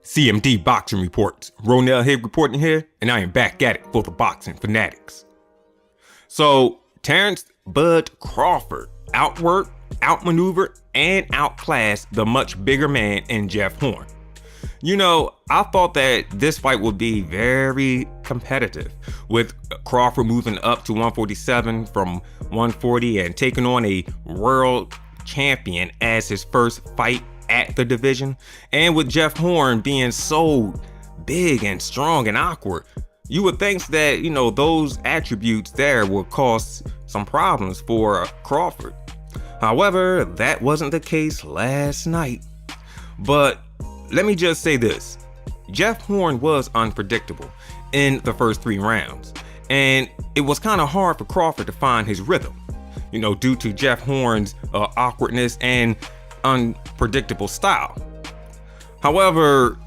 CMD Boxing Reports. Ronell Higg reporting here, and I am back at it for the boxing fanatics. So, Terence Bud Crawford outworked, outmaneuvered, and outclassed the much bigger man in Jeff Horn. You know, I thought that this fight would be very competitive, with Crawford moving up to 147 from 140 and taking on a world champion as his first fight at the division, and with Jeff Horn being so big and strong and awkward, you would think that, you know, those attributes there would cause some problems for Crawford. However, that wasn't the case last night. But let me just say this, Jeff Horn was unpredictable in the first 3 rounds, and it was kind of hard for Crawford to find his rhythm, you know, due to Jeff Horn's awkwardness and unpredictable style. However,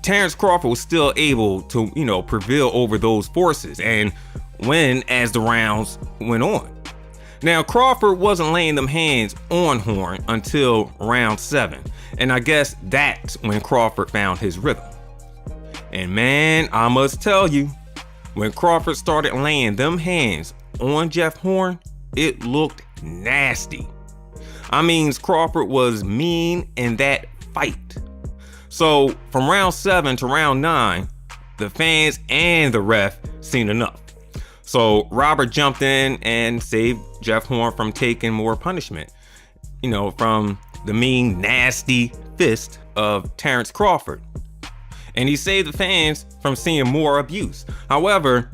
Terence Crawford was still able to, you know, prevail over those forces and win as the rounds went on. Now, Crawford wasn't laying them hands on Horn until round 7, and I guess that's when Crawford found his rhythm. And man, I must tell you, when Crawford started laying them hands on Jeff Horn, it looked nasty. I mean, Crawford was mean in that fight. So from round 7 to round 9, the fans and the ref seen enough. So Robert jumped in and saved Jeff Horn from taking more punishment, you know, from the mean, nasty fist of Terence Crawford. And he saved the fans from seeing more abuse. However,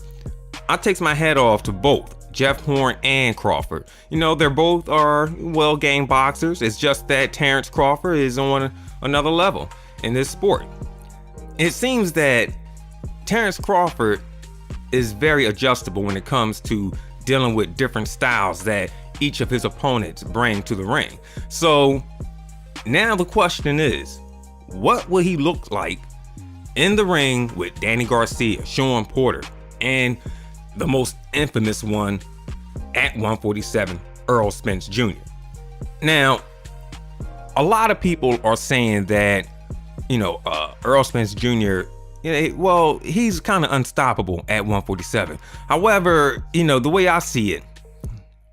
I takes my hat off to both Jeff Horn and Crawford. You know, they're both are well-game boxers. It's just that Terence Crawford is on another level in this sport. It seems that Terence Crawford is very adjustable when it comes to dealing with different styles that each of his opponents bring to the ring. So now the question is, what will he look like in the ring with Danny Garcia, Sean Porter, and the most infamous one at 147, Errol Spence Jr. Now, a lot of people are saying that, you know, Errol Spence Jr., well, he's kind of unstoppable at 147. However, you know, the way I see it,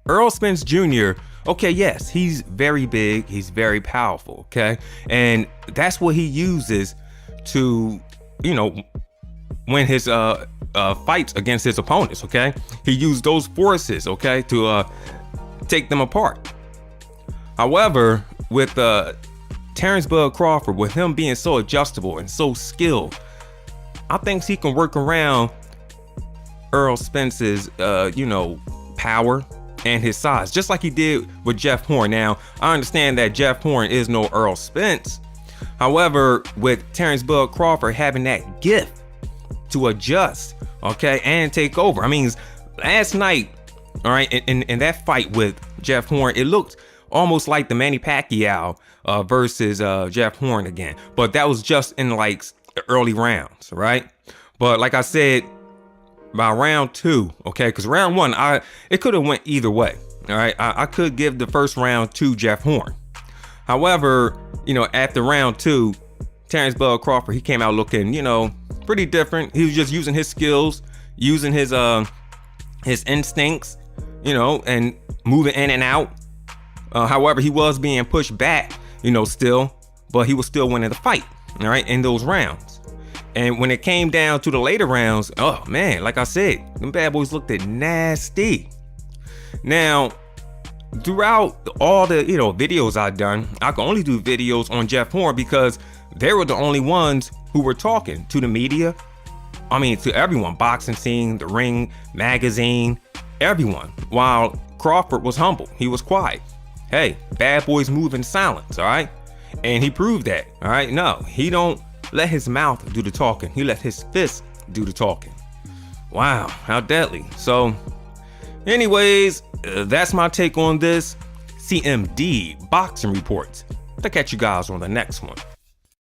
Errol Spence Jr., okay, yes, he's very big, he's very powerful, okay? And that's what he uses to, you know, win his fights against his opponents, okay? He used those forces, okay, to take them apart. However, with Terence Bud Crawford, with him being so adjustable and so skilled, I think he can work around Errol Spence's, you know, power and his size, just like he did with Jeff Horn. Now, I understand that Jeff Horn is no Errol Spence. However, with Terence Bud Crawford having that gift to adjust, okay, and take over. I mean, last night, all right, in that fight with Jeff Horn, it looked almost like the Manny Pacquiao versus Jeff Horn again. But that was just in like the early rounds, right? But like I said, by round 2, okay, because round 1, it could have went either way, all right? I could give the first round to Jeff Horn. However, you know, after round 2, Terence Bud Crawford, he came out looking, you know, pretty different. He was just using his skills, using his instincts, you know, and moving in and out. However, he was being pushed back, you know, still, but he was still winning the fight, all right, in those rounds. And when it came down to the later rounds, oh man, like I said, them bad boys looked nasty. Now, throughout all the, you know, videos I've done, I can only do videos on Jeff Horn because they were the only ones who were talking to the media. I mean, to everyone, boxing scene, the ring, magazine, everyone. While Crawford was humble, he was quiet. Hey, bad boys move in silence, all right? And he proved that, all right? No, he don't let his mouth do the talking. He let his fist do the talking. Wow, how deadly. So, anyways, that's my take on this CMD Boxing Reports. I'll catch you guys on the next one.